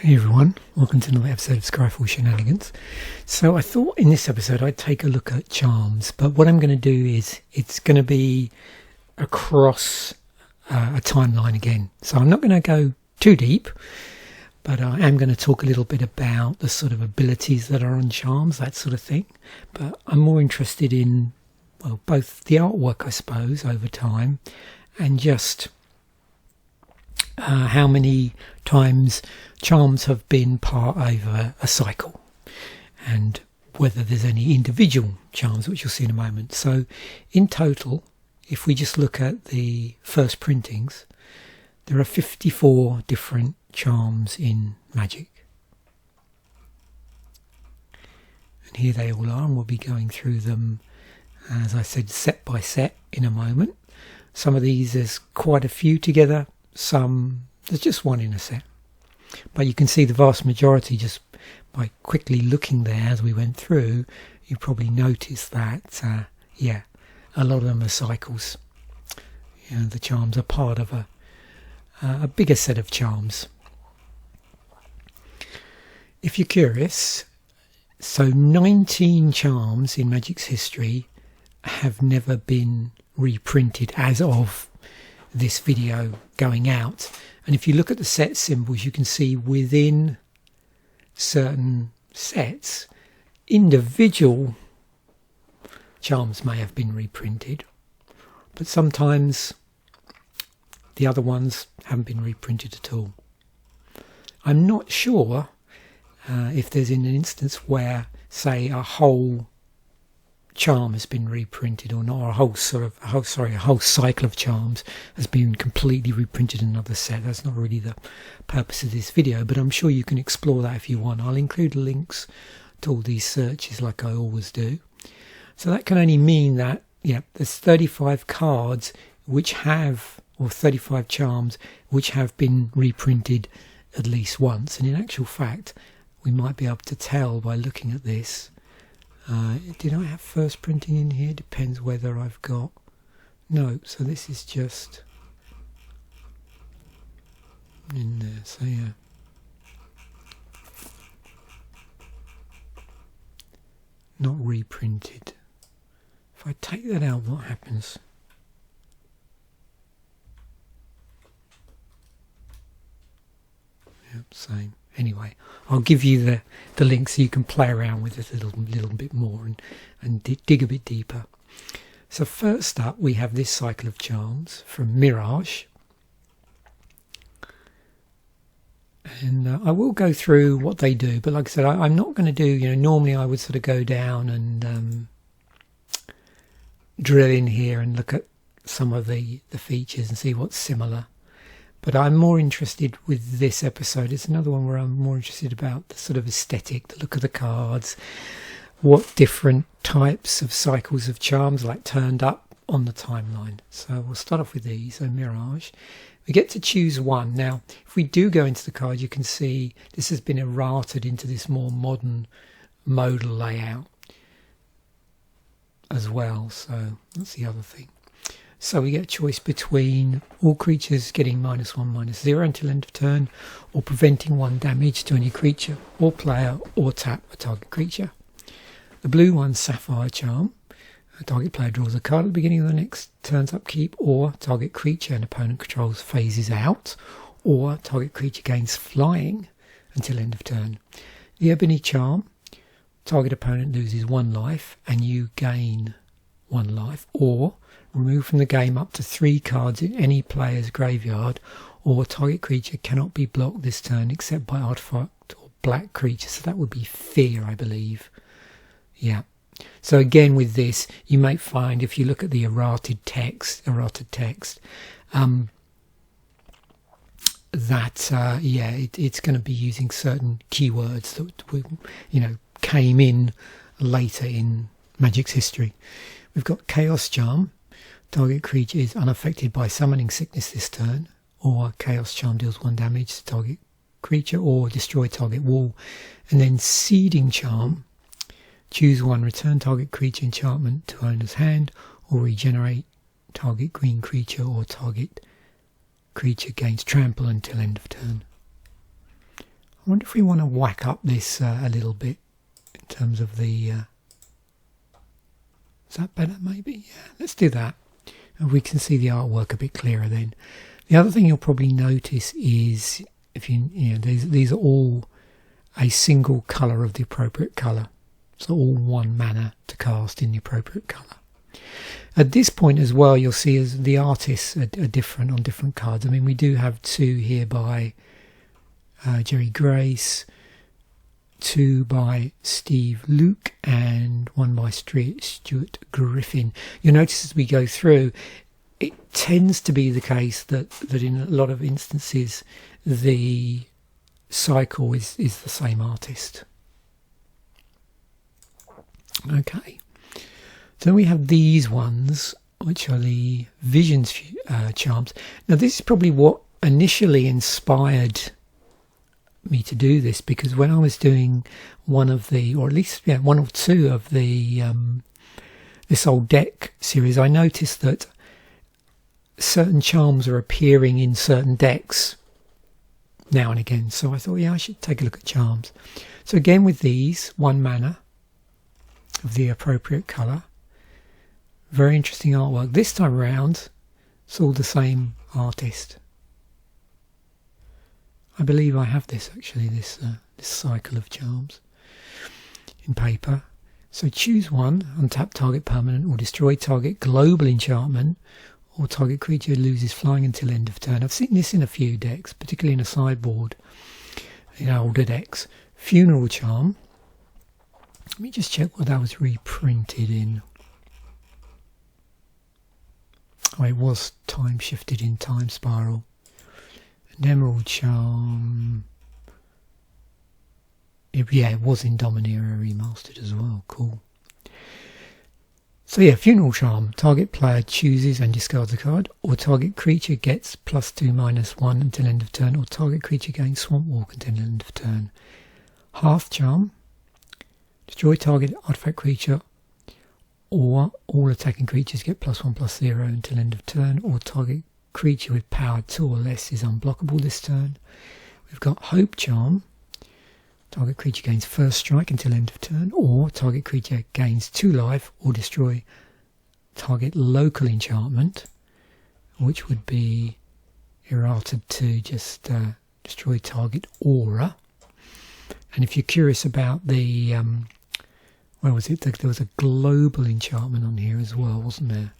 Hey everyone, welcome to another episode of Scryfall Shenanigans. So I thought in this episode I'd take a look at charms, but what I'm going to do is it's going to be across a timeline again. So I'm not going to go too deep, but I am going to talk a little bit about the sort of abilities that are on charms, that sort of thing. But I'm more interested in, well, both the artwork, I suppose, over time, and just how many times charms have been part of a cycle, and whether there's any individual charms, which you'll see in a moment. So in total, if we just look at the first printings, there are 54 different charms in Magic. And here they all are, and we'll be going through them, as I said, set by set in a moment. Some of these, there's quite a few together. Some, there's just one in a set. But you can see the vast majority, just by quickly looking there as we went through, you probably noticed that, a lot of them are cycles. You know, the charms are part of a bigger set of charms. If you're curious, so 19 charms in Magic's history have never been reprinted as of this video going out. And if you look at the set symbols, you can see within certain sets, individual charms may have been reprinted, but sometimes the other ones haven't been reprinted at all. I'm not sure if there's an instance where, say, a whole charm has been reprinted or not, or a whole cycle of charms has been completely reprinted in another set. That's not really the purpose of this video, but I'm sure you can explore that if you want. I'll include links to all these searches like I always do. So that can only mean that, there's 35 cards which have, or 35 charms which have been reprinted at least once. And in actual fact, we might be able to tell by looking at this. Did I have first printing in here? Depends whether I've got... No, so this is just in there, so yeah. Not reprinted. If I take that out, what happens? Yep, same. Anyway, I'll give you the link so you can play around with it a little bit more and dig a bit deeper. So first up, we have this cycle of charms from Mirage. And I will go through what they do, but like I said, I'm not going to do, normally I would sort of go down and drill in here and look at some of the features and see what's similar. But I'm more interested with this episode. It's another one where I'm more interested about the sort of aesthetic, the look of the cards, what different types of cycles of charms like turned up on the timeline. So we'll start off with these. So Mirage. We get to choose one. Now, if we do go into the card, you can see this has been errated into this more modern modal layout as well. So that's the other thing. So we get a choice between all creatures getting -1/-0 until end of turn, or preventing 1 damage to any creature or player, or tap a target creature. The blue one's Sapphire Charm. A target player draws a card at the beginning of the next turn's upkeep, or target creature an opponent controls phases out, or target creature gains flying until end of turn. The Ebony Charm. Target opponent loses 1 life and you gain 1 life, or remove from the game up to 3 cards in any player's graveyard, or target creature cannot be blocked this turn except by artifact or black creature. So that would be Fear, I believe. Yeah. So again with this, you may find if you look at the errated text, it's going to be using certain keywords that came in later in Magic's history. We've got Chaos Charm. Target creature is unaffected by summoning sickness this turn, or Chaos Charm deals 1 damage to target creature or destroy target wall. And then Seeding Charm. Choose 1, return target creature enchantment to owner's hand, or regenerate target green creature, or target creature gains trample until end of turn. I wonder if we want to whack up this a little bit in terms of the... is that better maybe? Yeah, let's do that. And we can see the artwork a bit clearer then. The other thing you'll probably notice is, if these are all a single colour of the appropriate colour. So all one mana to cast in the appropriate colour. At this point as well, you'll see as the artists are different on different cards. I mean, we do have 2 here by Jerry Grace, 2 by Steve Luke, and 1 by Stuart Griffin. You'll notice as we go through, it tends to be the case that in a lot of instances the cycle is the same artist. Okay, so we have these ones, which are the Visions charms. Now this is probably what initially inspired me to do this, because when I was doing one of the, or at least 1 or 2 of the this old deck series, I noticed that certain charms are appearing in certain decks now and again. So I thought, yeah, I should take a look at charms. So again with these, 1 mana of the appropriate colour. Very interesting artwork. This time around, it's all the same artist. I believe I have this actually, this cycle of charms in paper. So choose 1, untap target permanent, or destroy target global enchantment, or target creature loses flying until end of turn. I've seen this in a few decks, particularly in a sideboard, in older decks. Funeral charm. Let me just check what that was reprinted in. Oh, it was time shifted in Time Spiral. An Emerald charm. It was in Domineer Remastered as well. Cool. So yeah, Funeral Charm. Target player chooses and discards a card, or target creature gets +2/-1 until end of turn, or target creature gains Swamp Walk until end of turn. Hearth Charm. Destroy target artifact creature, or all attacking creatures get +1/+0 until end of turn, or target creature with power 2 or less is unblockable this turn. We've got Hope Charm. Target creature gains first strike until end of turn, or target creature gains 2 life, or destroy target local enchantment, which would be errata to just destroy target aura. And if you're curious about the where was it? There was a global enchantment on here as well, wasn't there?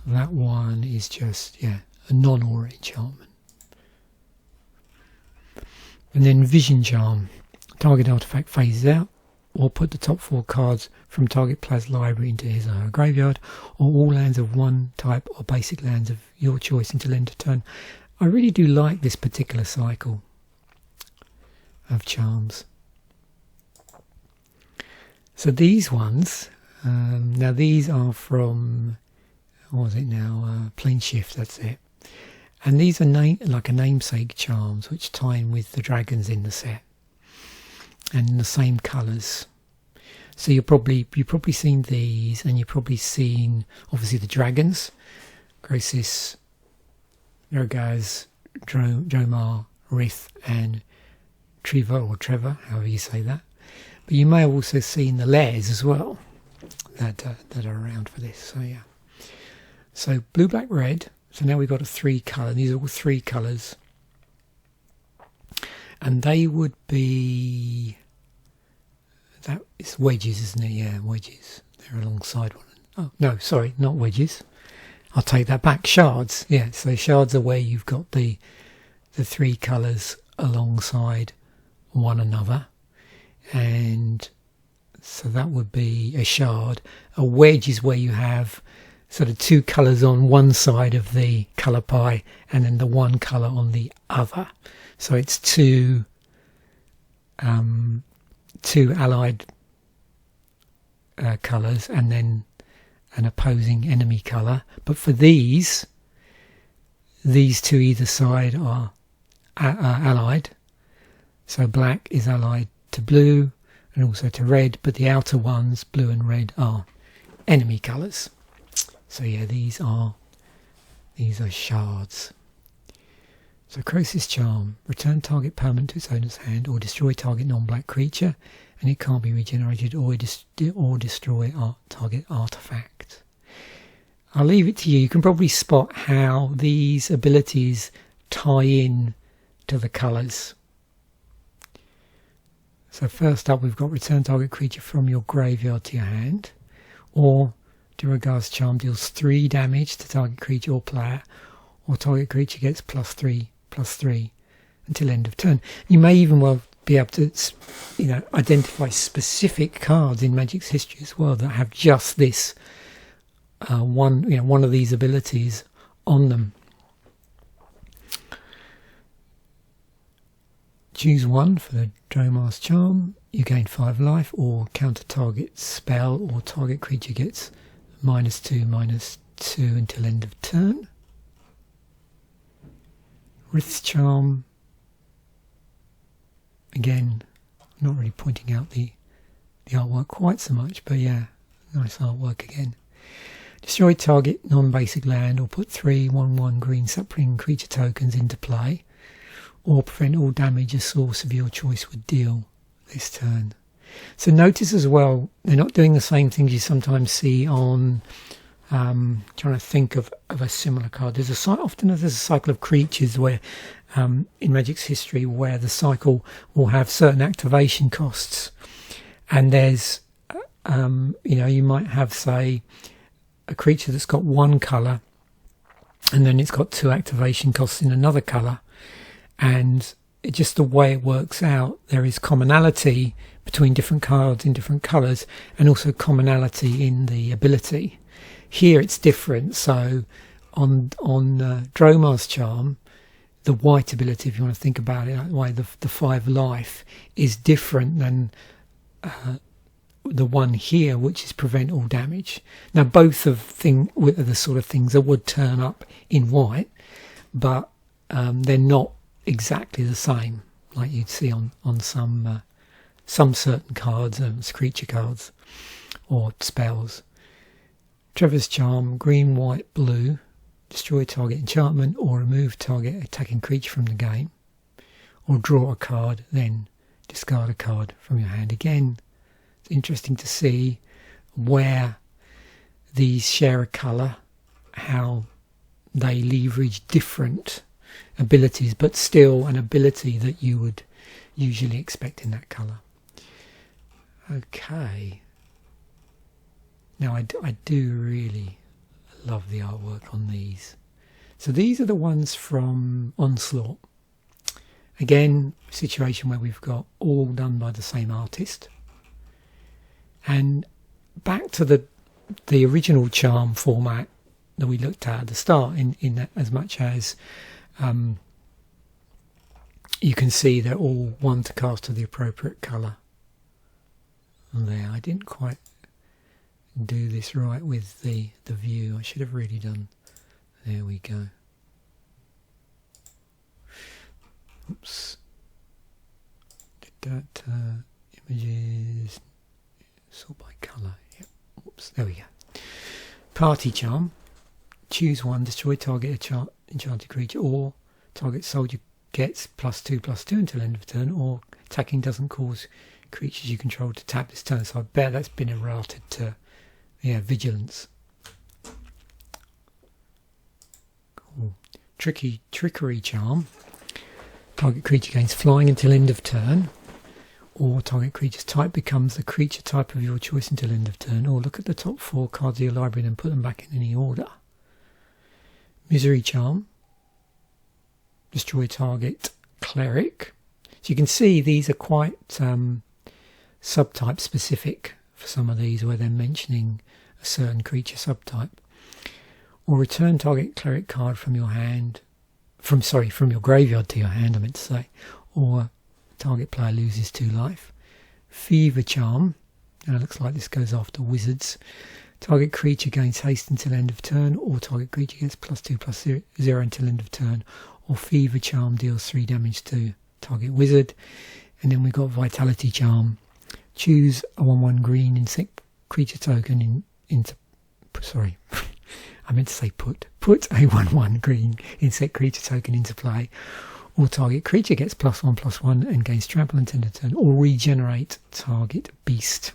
That one is just, a non-aura enchantment. And then Vision Charm. Target artifact phases out, or put the top 4 cards from target player's library into his or her graveyard, or all lands of 1 type or basic lands of your choice until end of turn. I really do like this particular cycle of charms. So these ones, now these are from, what was it now, Plane Shift, that's it. And these are like a namesake charms, which tie in with the dragons in the set, and in the same colours. So you've probably seen these, and you've probably seen obviously the dragons, Grosis, Nergaz, Jomar, Rith, and Trevor, however you say that. But you may have also seen the layers as well that are around for this. So yeah. So blue, black, red. So now we've got a 3 colour. These are all 3 colours, and they would be, that is wedges, isn't it? Yeah, wedges. They're alongside one. Oh no, sorry, not wedges. I'll take that back. Shards. Yeah. So shards are where you've got the 3 colours alongside one another, and so that would be a shard. A wedge is where you have sort of 2 colours on one side of the colour pie, and then the 1 colour on the other. So it's 2 allied colours, and then an opposing enemy colour. But for these 2 either side are allied. So black is allied to blue and also to red, but the outer ones, blue and red, are enemy colours. So yeah, these are shards. So Croesus Charm, return target permanent to its owner's hand or destroy target non-black creature, and it can't be regenerated or destroy target artifact. I'll leave it to you. You can probably spot how these abilities tie in to the colours. So first up we've got return target creature from your graveyard to your hand, or Duraga's Charm deals 3 damage to target creature or player, or target creature gets +3/+3 until end of turn. You may even well be able to, identify specific cards in Magic's history as well that have just this one of these abilities on them. Choose one for the Dromar's Charm. You gain 5 life, or counter target spell or target creature gets -2/-2 until end of turn. Rith's Charm. Again, not really pointing out the artwork quite so much, but yeah, nice artwork again. Destroy target non-basic land or put 3 1/1 green sapling creature tokens into play, or prevent all damage a source of your choice would deal this turn. So notice as well, they're not doing the same things you sometimes see on, trying to think of a similar card. Often there's a cycle of creatures where, in Magic's history, where the cycle will have certain activation costs. And there's, you might have, say, a creature that's got 1 colour, and then it's got 2 activation costs in another colour. And just the way it works out, there is commonality between different cards in different colours, and also commonality in the ability. Here it's different. So on Dromar's Charm, the white ability, if you want to think about it that way, the 5 life is different than the one here, which is prevent all damage. Now both are the sort of things that would turn up in white, but they're not exactly the same like you'd see on some certain cards, creature cards or spells. Trevor's Charm, green, white, blue, destroy target enchantment or remove target attacking creature from the game, or draw a card, then discard a card from your hand. Again, it's interesting to see where these share a colour, how they leverage different abilities, but still an ability that you would usually expect in that colour. Okay. Now I do really love the artwork on these. So these are the ones from Onslaught. Again, situation where we've got all done by the same artist. And back to the original Charm format that we looked at the start, in that, as much as you can see they're all one to cast to the appropriate colour. There, I didn't quite do this right with the view. I should have really done. There we go. Oops. Did that images sort by colour. Yep. Oops. There we go. Party Charm. Choose one. Destroy target enchanted creature, or target soldier gets +2/+2 until end of turn, or attacking doesn't cause creatures you control to tap this turn. So I bet that's been errated to vigilance. Cool. Trickery Charm. Target creature gains flying until end of turn, or target creature's type becomes the creature type of your choice until end of turn, or look at the top 4 cards of your library and put them back in any order. Misery Charm. Destroy target cleric. So you can see these are quite subtype specific for some of these, where they're mentioning a certain creature subtype. Or return target cleric card from your hand, from your graveyard to your hand, I meant to say. Or target player loses 2 life. Fever Charm. Now it looks like this goes after wizards. Target creature gains haste until end of turn, or target creature gets +2/+0 until end of turn. Or Fever Charm deals 3 damage to target wizard. And then we've got Vitality Charm. Choose a 1/1 green insect creature token I meant to say put a 1/1 green insect creature token into play, or target creature gets +1/+1 and gains trample until end of turn, or regenerate target beast.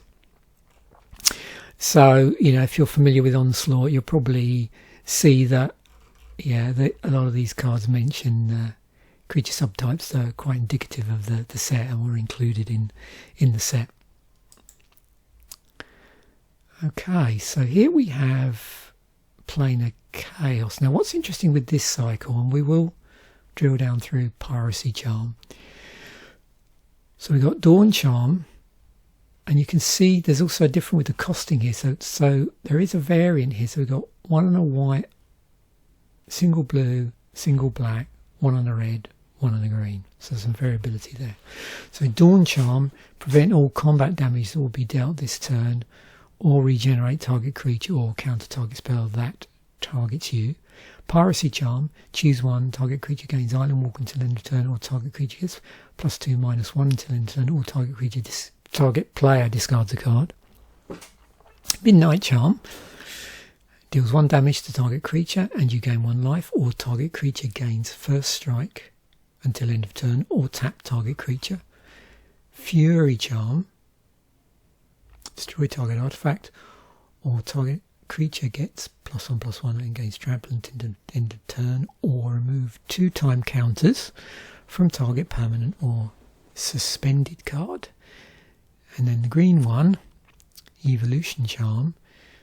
So, you know, if you're familiar with Onslaught, you'll probably see that, yeah, a lot of these cards mention creature subtypes that are quite indicative of the set and were included in the set. Okay, so here we have Planar Chaos. Now, what's interesting with this cycle, and we will drill down through Piracy Charm. So we've got Dawn Charm, and you can see there's also a different with the costing here. So there is a variant here. So we've got 1 on a white, single blue, single black, 1 on a red, 1 on a green. So some variability there. So Dawn Charm, prevent all combat damage that will be dealt this turn, or regenerate target creature or counter target spell that targets you. Piracy Charm, choose one, target creature gains Island Walk until end of turn, or target creature gets +2/-1 until end of turn, or target player discards a card. Midnight Charm, deals 1 damage to target creature and you gain 1 life, or target creature gains first strike until end of turn, or tap target creature. Fury Charm, destroy target artifact, or target creature gets +1/+1 and gains trample until end of turn, or remove 2 time counters from target permanent or suspended card. And then the green one, Evolution Charm,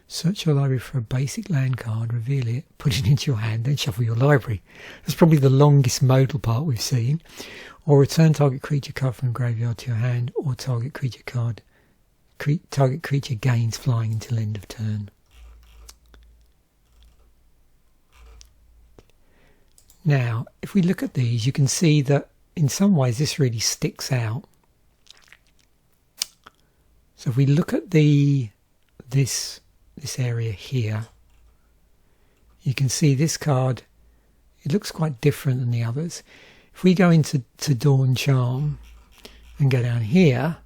search your library for a basic land card, reveal it, put it into your hand, then shuffle your library. That's probably the longest modal part we've seen. Or return target creature card from graveyard to your hand, or target creature card. Target creature gains flying until end of turn. Now, if we look at these, you can see that in some ways this really sticks out. So if we look at this area here, you can see this card, it looks quite different than the others. If we go into Dawn Charm and go down here,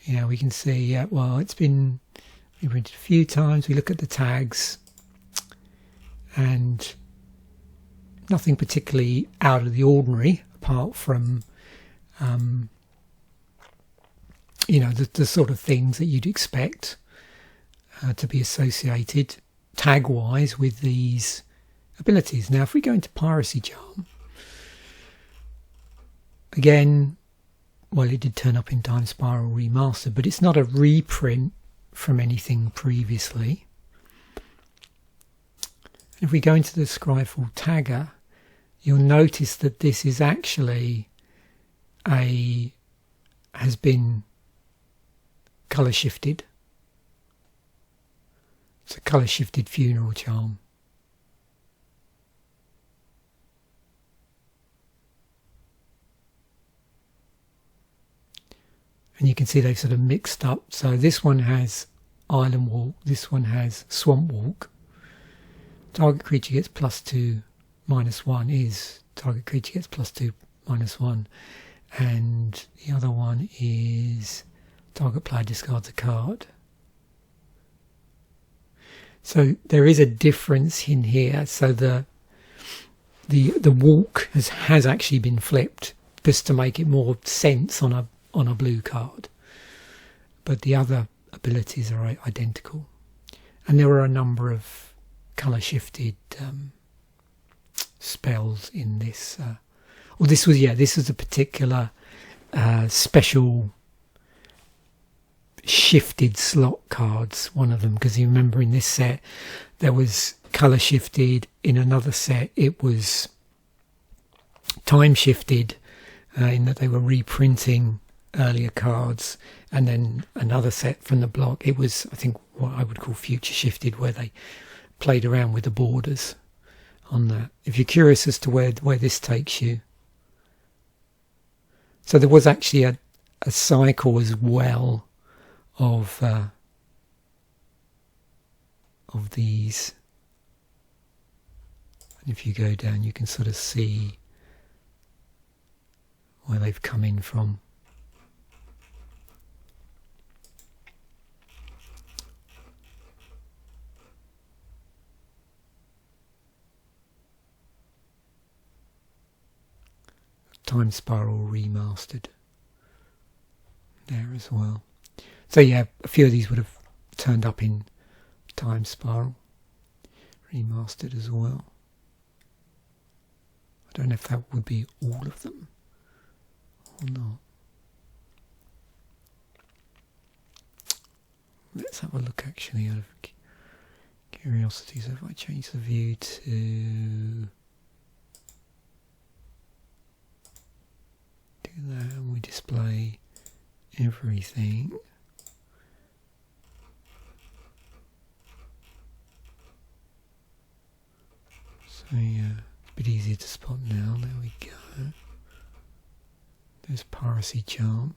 yeah, we can see, yeah, well, it's been reprinted a few times. We look at the tags and nothing particularly out of the ordinary, apart from, you know, the sort of things that you'd expect to be associated tag-wise with these abilities. Now, if we go into Piracy Charm, again, well, it did turn up in Time Spiral Remastered, but it's not a reprint from anything previously. If we go into the Scryfall Tagger, you'll notice that this is actually has been colour shifted. It's a colour shifted Funeral Charm. And you can see they've sort of mixed up. So this one has Island Walk, this one has Swamp Walk. Target creature gets +2/-1 is target creature gets +2/-1. And the other one is target player discards a card. So there is a difference in here. So the walk has actually been flipped just to make it more sense on a blue card, but the other abilities are identical, and there are a number of colour shifted spells in this. Well, this was a particular special shifted slot cards, one of them, because you remember in this set there was colour shifted, in another set it was time shifted, in that they were reprinting earlier cards, and then another set from the block, it was, I think, what I would call future shifted, where they played around with the borders on that. If you're curious as to where this takes you, so there was actually a cycle as well of these, and if you go down you can sort of see where they've come in from. Time Spiral Remastered there as well. So yeah, a few of these would have turned up in Time Spiral Remastered as well. I don't know if that would be all of them or not. Let's have a look actually out of curiosity. So if I change the view to do that and we display everything. So yeah, it's a bit easier to spot now. There we go. There's Piracy Charm,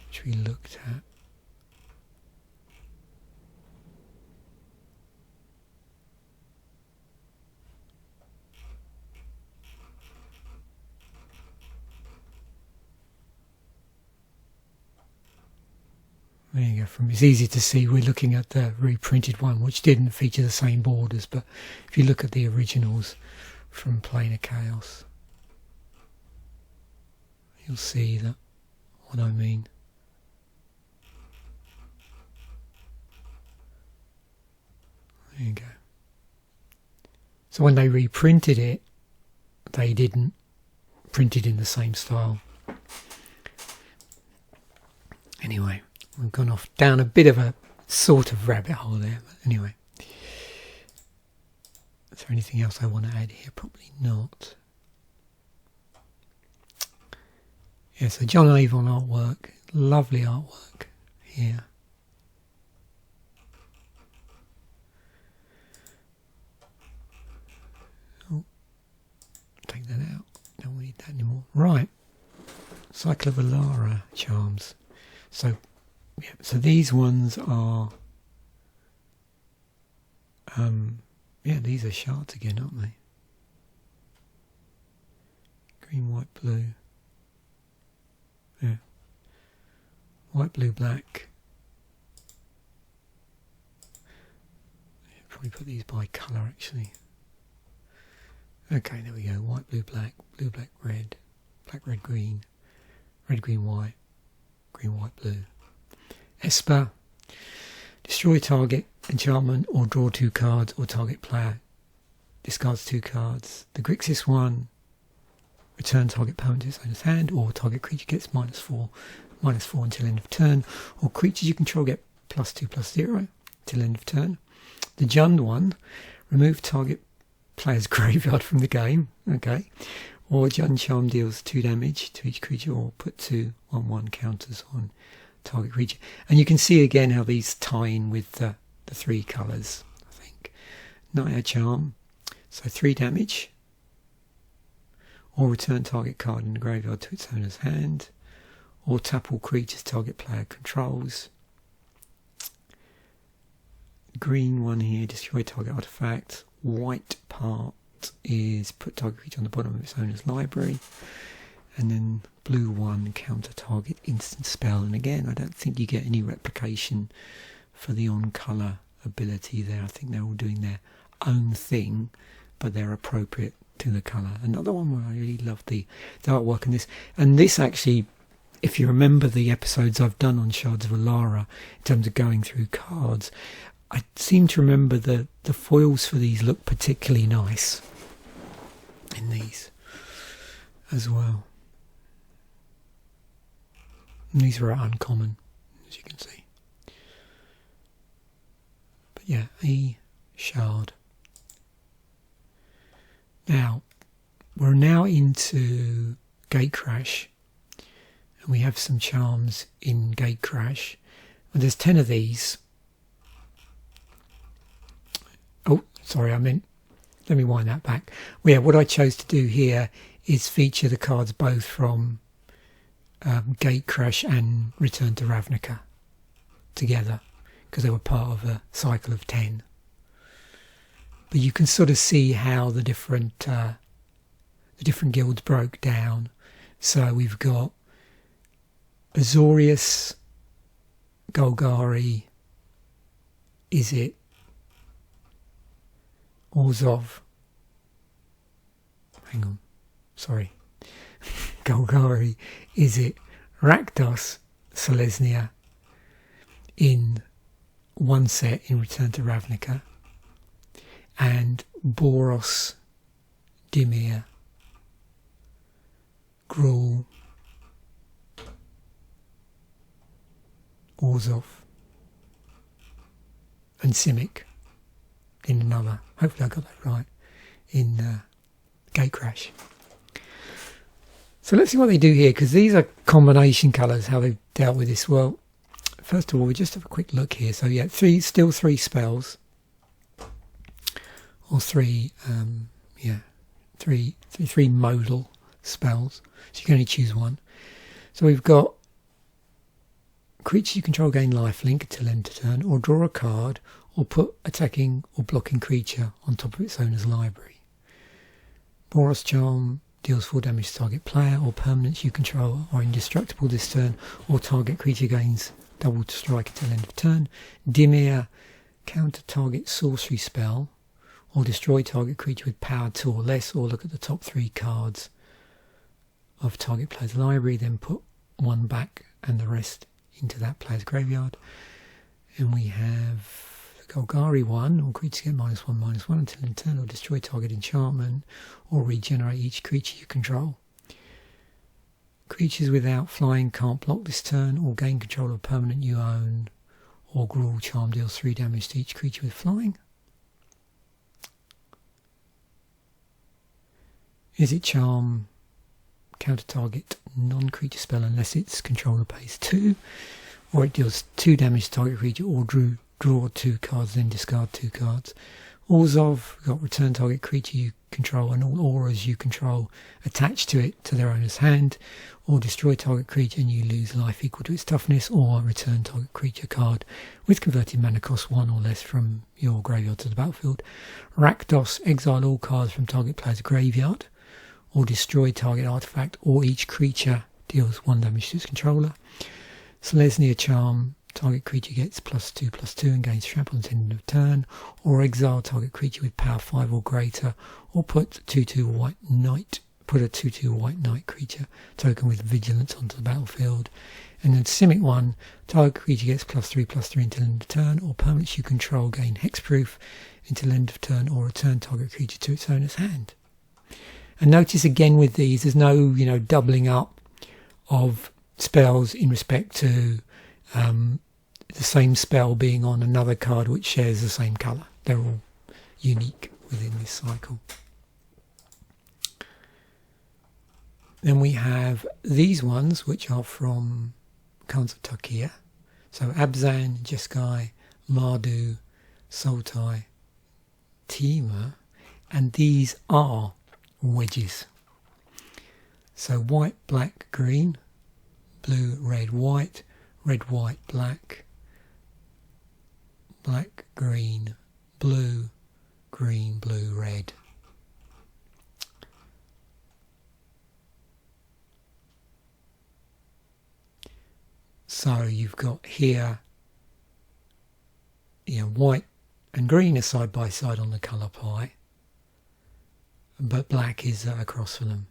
which we looked at. There you go. It's easy to see we're looking at the reprinted one, which didn't feature the same borders, but if you look at the originals from Planar Chaos, you'll see that what I mean. There you go. So when they reprinted it, they didn't print it in the same style. Anyway, we've gone off down a bit of a sort of rabbit hole there, but anyway. Is there anything else I want to add here? Probably not. Yeah, so John Avon artwork, lovely artwork here. Oh, take that out. Don't need that anymore. Right, Cycle of Alara charms. So, yeah, so these ones are, yeah, these are shards again, aren't they? Green, white, blue. Yeah. White, blue, black. Yeah, probably put these by colour actually. Okay, there we go. White, blue, black, red, black, red, green, white, green, white, blue. Esper. Destroy target enchantment or draw 2 cards, or target player discards 2 cards. The Grixis one, return target opponent to its owner's hand, or target creature gets -4 until end of turn, or creatures you control get +2/+0 till end of turn. The Jund one, remove target player's graveyard from the game, okay, or Jund Charm deals 2 damage to each creature, or put 2 1/1 counters on target creature. And you can see again how these tie in with the 3 colours, I think. Naya Charm, so 3 damage, or return target card in the graveyard to its owner's hand, or tap all creatures target player controls. Green one here, destroy target artifact. White part is put target creature on the bottom of its owner's library. And then blue one, counter target instant spell. And again, I don't think you get any replication for the on-colour ability there. I think they're all doing their own thing, but they're appropriate to the colour. Another one where I really love the artwork in this. And this actually, if you remember the episodes I've done on Shards of Alara, in terms of going through cards, I seem to remember the foils for these look particularly nice in these as well. And these are uncommon, as you can see. But yeah, a shard. Now, we're now into Gate Crash, and we have some charms in Gate Crash. And there's 10 of these. Oh, sorry, let me wind that back. Well, yeah, what I chose to do here is feature the cards both from Gate Crash and Return to Ravnica together, because they were part of a cycle of 10. But you can sort of see how the different guilds broke down. So we've got Azorius, Golgari, Izzet, Orzhov. Hang on, sorry. Golgari is it Rakdos Selesnya in one set in Return to Ravnica, and Boros, Dimir, Gruul, Orzhov, and Simic in another. Hopefully I got that right, in Gatecrash. So let's see what they do here, because these are combination colours, how they've dealt with this. Well, first of all, we just have a quick look here. So yeah, still three spells, or three modal spells. So you can only choose one. So we've got creatures you control gain lifelink until end of turn, or draw a card, or put attacking or blocking creature on top of its owner's library. Boros Charm deals 4 damage to target player or permanents you control are indestructible this turn, or target creature gains double to strike until end of turn. Dimir, counter target sorcery spell, or destroy target creature with power 2 or less, or look at the top 3 cards of target player's library, then put one back and the rest into that player's graveyard. And we have the Golgari one, all creatures get -1/-1 until end of turn, or destroy target enchantment, or regenerate each creature you control. Creatures without flying can't block this turn, or gain control of a permanent you own, or Gruul Charm deals 3 damage to each creature with flying. Is it Charm, counter target non-creature spell unless its controller pays 2, or it deals 2 damage to target creature, or draw 2 cards then discard 2 cards. Orzhov, got return target creature you control and all auras you control attached to it to their owner's hand, or destroy target creature and you lose life equal to its toughness, or return target creature card with converted mana cost 1 or less from your graveyard to the battlefield. Rakdos, exile all cards from target player's graveyard, or destroy target artifact, or each creature deals 1 damage to its controller. Selesnya Charm, target creature gets +2/+2 and gains trample until end of turn, or exile target creature with power 5 or greater, or put a 2/2 white knight creature token with vigilance onto the battlefield. And then Simic one, target creature gets +3/+3 until end of turn, or permanents you control gain hexproof until end of turn, or return target creature to its owner's hand. And notice again with these, there's no doubling up of spells in respect to the same spell being on another card which shares the same colour. They're all unique within this cycle. Then we have these ones which are from Khans of Tarkir. So Abzan, Jeskai, Mardu, Sultai, Temur, and these are wedges. So white, black, green, blue, red, white, black, black, green, blue, red. So you've got here, white and green are side by side on the colour pie, but black is across from them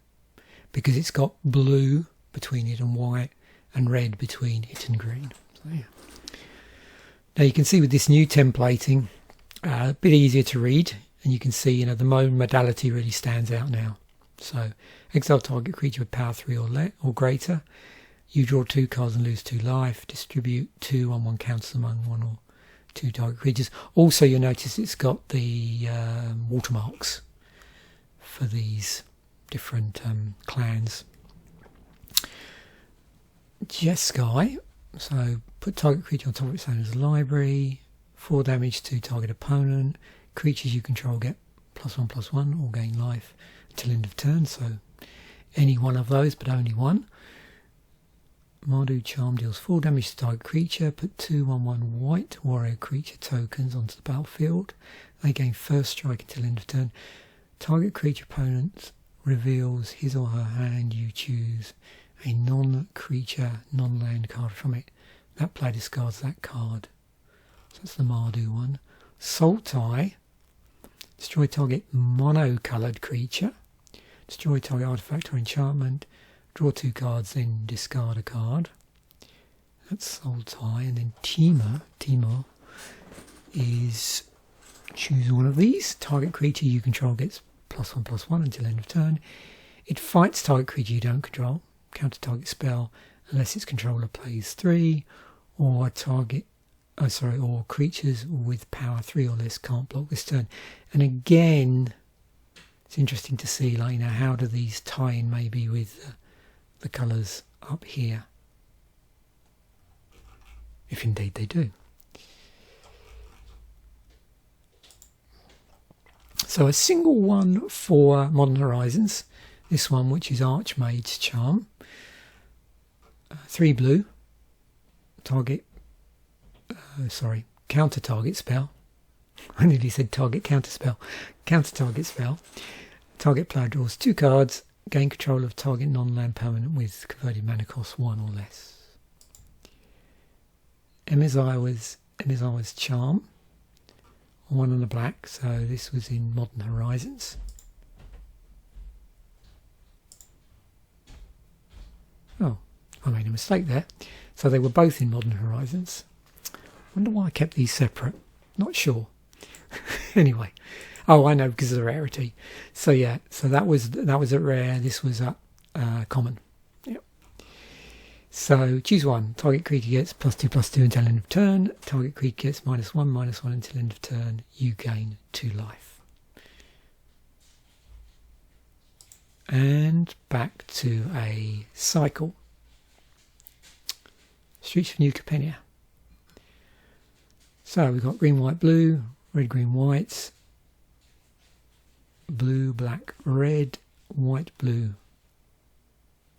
because it's got blue between it and white and red between it and green. So, yeah. Now you can see with this new templating, a bit easier to read, and you can see the modality really stands out now. So exile target creature with power 3 or greater. You draw 2 cards and lose 2 life. Distribute 2 on 1 counters among 1 or 2 target creatures. Also, you'll notice it's got the watermarks for these different clans. Jeskai, so put target creature on top of its owner's library. 4 damage to target opponent. Creatures you control get +1/+1 or gain life until end of turn. So any one of those, but only one. Mardu Charm deals 4 damage to target creature. Put 2/1/1 white warrior creature tokens onto the battlefield. They gain first strike until end of turn. Target creature opponent reveals his or her hand. You choose a non-creature, non-land card from it. That player discards that card. So that's the Mardu one. Sultai, destroy target mono-coloured creature. Destroy target artifact or enchantment. Draw 2 cards, then discard a card. That's Soul Tie. And then Timur is choose one of these. Target creature you control gets +1/+1 until end of turn. It fights target creature you don't control. Counter target spell unless its controller plays 3, or or creatures with power 3 or less can't block this turn. And again, it's interesting to see, like, how do these tie in maybe with the colours up here, if indeed they do. So a single one for Modern Horizons, this one, which is Archmage's Charm. 3 blue, counter target spell. I nearly said target counter spell. Counter target spell. Target player draws 2 cards, gain control of target non-land permanent with converted mana cost 1 or less. Emizawa's Charm. 1 on the black, so this was in Modern Horizons. Oh, I made a mistake there. So they were both in Modern Horizons. Wonder why I kept these separate. Not sure. Anyway. Oh, I know, because of the rarity. So yeah, so that was a rare. This was a common. Yep. So choose one. Target creature gets +2/+2 until end of turn. Target creature gets -1/-1 until end of turn. You gain 2 life. And back to a cycle. Streets of New Capenia. So we've got green, white, blue, red, green, white, blue, black, red, white, blue,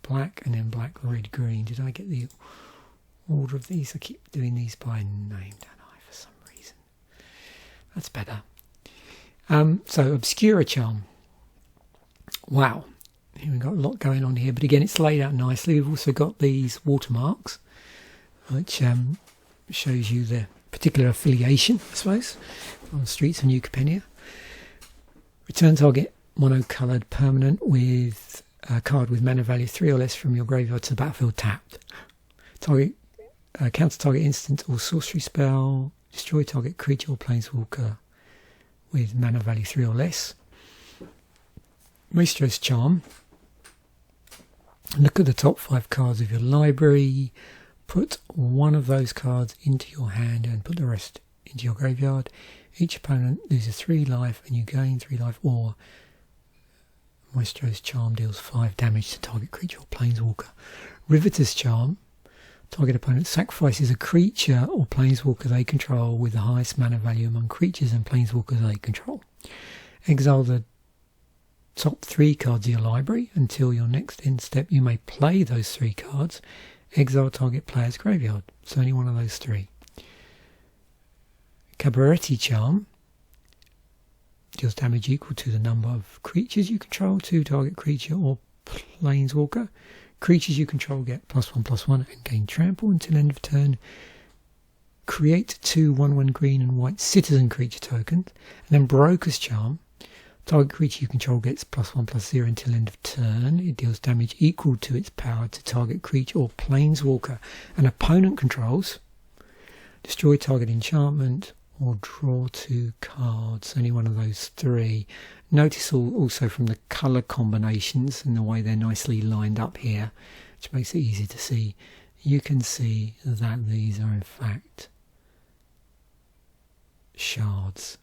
black, and then black, red, green. Did I get the order of these? I keep doing these by name, don't I, for some reason. That's better. So Obscura Charm. Wow. Here we've got a lot going on here, but again, it's laid out nicely. We've also got these watermarks, which shows you the particular affiliation, I suppose, on Streets of New Capenia. Return target mono-coloured permanent with a card with mana value 3 or less from your graveyard to the battlefield tapped. Target counter target instant or sorcery spell. Destroy target creature or planeswalker with mana value 3 or less. Maestro's Charm. Look at the top 5 cards of your library. Put one of those cards into your hand and put the rest into your graveyard. Each opponent loses 3 life and you gain 3 life, or Maestro's Charm deals 5 damage to target creature or planeswalker. Riveter's Charm. Target opponent sacrifices a creature or planeswalker they control with the highest mana value among creatures and planeswalkers they control. Exile the top 3 cards of your library. Until your next end step, you may play those 3 cards. Exile target player's graveyard. So only one of those 3. Cabaretti Charm. Deals damage equal to the number of creatures you control to target creature or planeswalker. Creatures you control get +1/+1 and gain trample until end of turn. Create 2 1/1 green and white citizen creature tokens. And then Broker's Charm. Target creature you control gets +1/+0 until end of turn. It deals damage equal to its power to target creature or planeswalker an opponent controls. Destroy target enchantment or draw 2 cards. Only one of those 3. Notice also from the colour combinations and the way they're nicely lined up here, which makes it easy to see. You can see that these are in fact shards.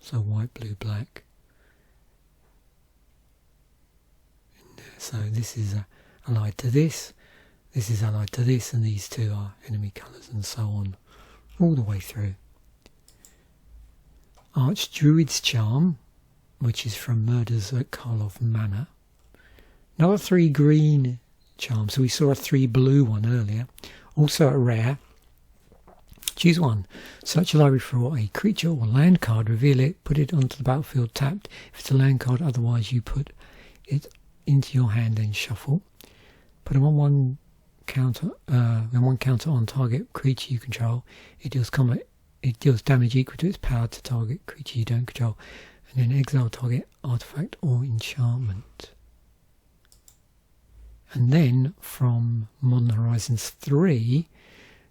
So white, blue, black. So this is allied to this. This is allied to this, and these 2 are enemy colours, and so on, all the way through. Archdruid's Charm, which is from Murders at Karlov Manor. Another 3 green charm. So we saw a 3 blue one earlier. Also a rare. Choose one. Search your library for a creature or land card, reveal it, put it onto the battlefield tapped. If it's a land card, otherwise you put it into your hand and shuffle. Put a 1/1 counter, on target creature you control. It deals damage equal to its power to target creature you don't control. And then exile target artifact or enchantment. And then from Modern Horizons 3,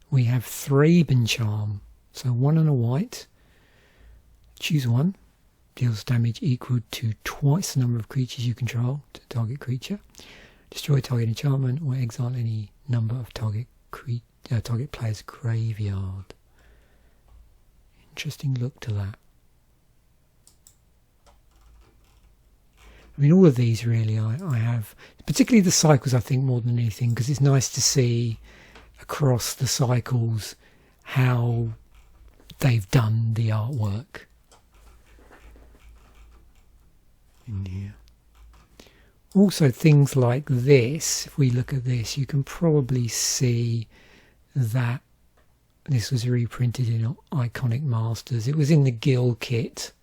we have Thraben Charm. So 1 and a white. Choose one. Deals damage equal to twice the number of creatures you control to target creature. Destroy target enchantment or exile any number of target player's graveyard. Interesting look to that. I mean, all of these really I have, particularly the cycles, I think, more than anything, because it's nice to see across the cycles how they've done the artwork in here. Also, things like this, if we look at this, you can probably see that this was reprinted in Iconic Masters. It was in the Guild kit.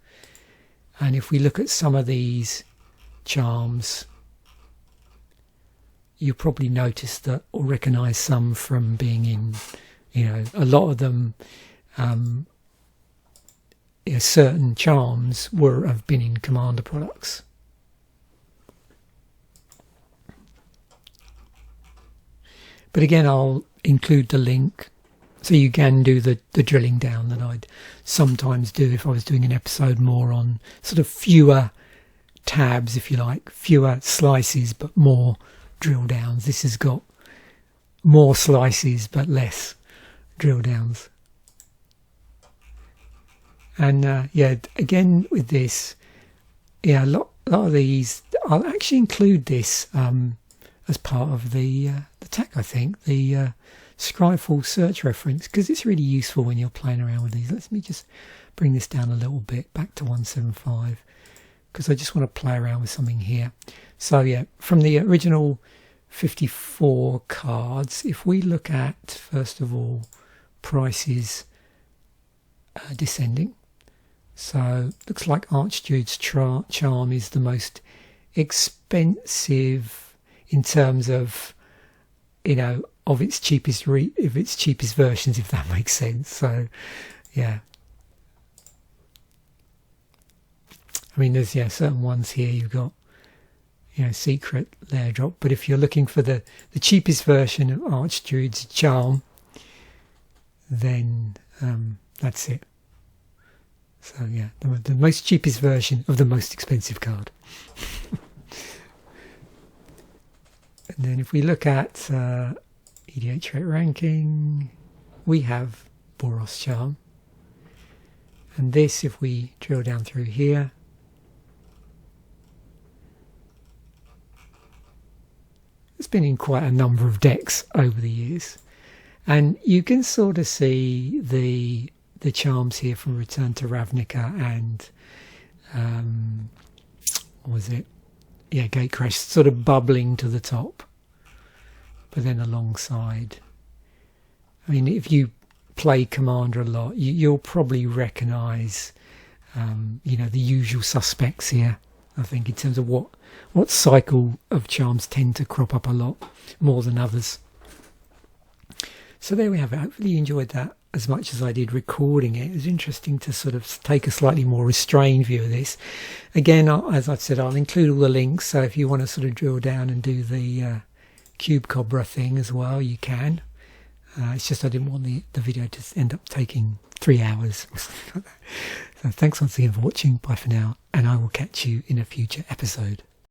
And if we look at some of these charms, you'll probably notice that or recognise some from being in, you know, a lot of them, certain charms have been in Commander products. But again, I'll include the link so you can do the drilling down that I'd sometimes do if I was doing an episode more on sort of fewer tabs, if you like, fewer slices but more drill downs. This has got more slices but less drill downs. And yeah, again with this, yeah, a lot of these, I'll actually include this as part of the tag, I think, the Scryfall search reference, because it's really useful when you're playing around with these. Let me just bring this down a little bit, back to 175, because I just want to play around with something here. So yeah, from the original 54 cards, if we look at, first of all, prices descending. So looks like Archduke's Charm is the most expensive in terms of, you know, of its cheapest versions, if that makes sense. So yeah, I mean, there's certain ones here you've got, you know, secret layer drop, but if you're looking for the cheapest version of Archduke's Charm, then that's it. So yeah, the most cheapest version of the most expensive card. And then if we look at EDHRec ranking, we have Boros Charm. And this, if we drill down through here, it's been in quite a number of decks over the years. And you can sort of see the charms here from Return to Ravnica and what was it? Yeah, Gatecrash, sort of bubbling to the top. But then alongside, I mean, if you play Commander a lot, you'll probably recognise, you know, the usual suspects here. I think in terms of what cycle of charms tend to crop up a lot more than others. So there we have it. Hopefully you enjoyed that as much as I did recording it. It was interesting to sort of take a slightly more restrained view of this. Again, as I've said, I'll include all the links, so if you want to sort of drill down and do the Cube Cobra thing as well, you can. It's just I didn't want the video to end up taking 3 hours. So thanks once again for watching. Bye for now, and I will catch you in a future episode.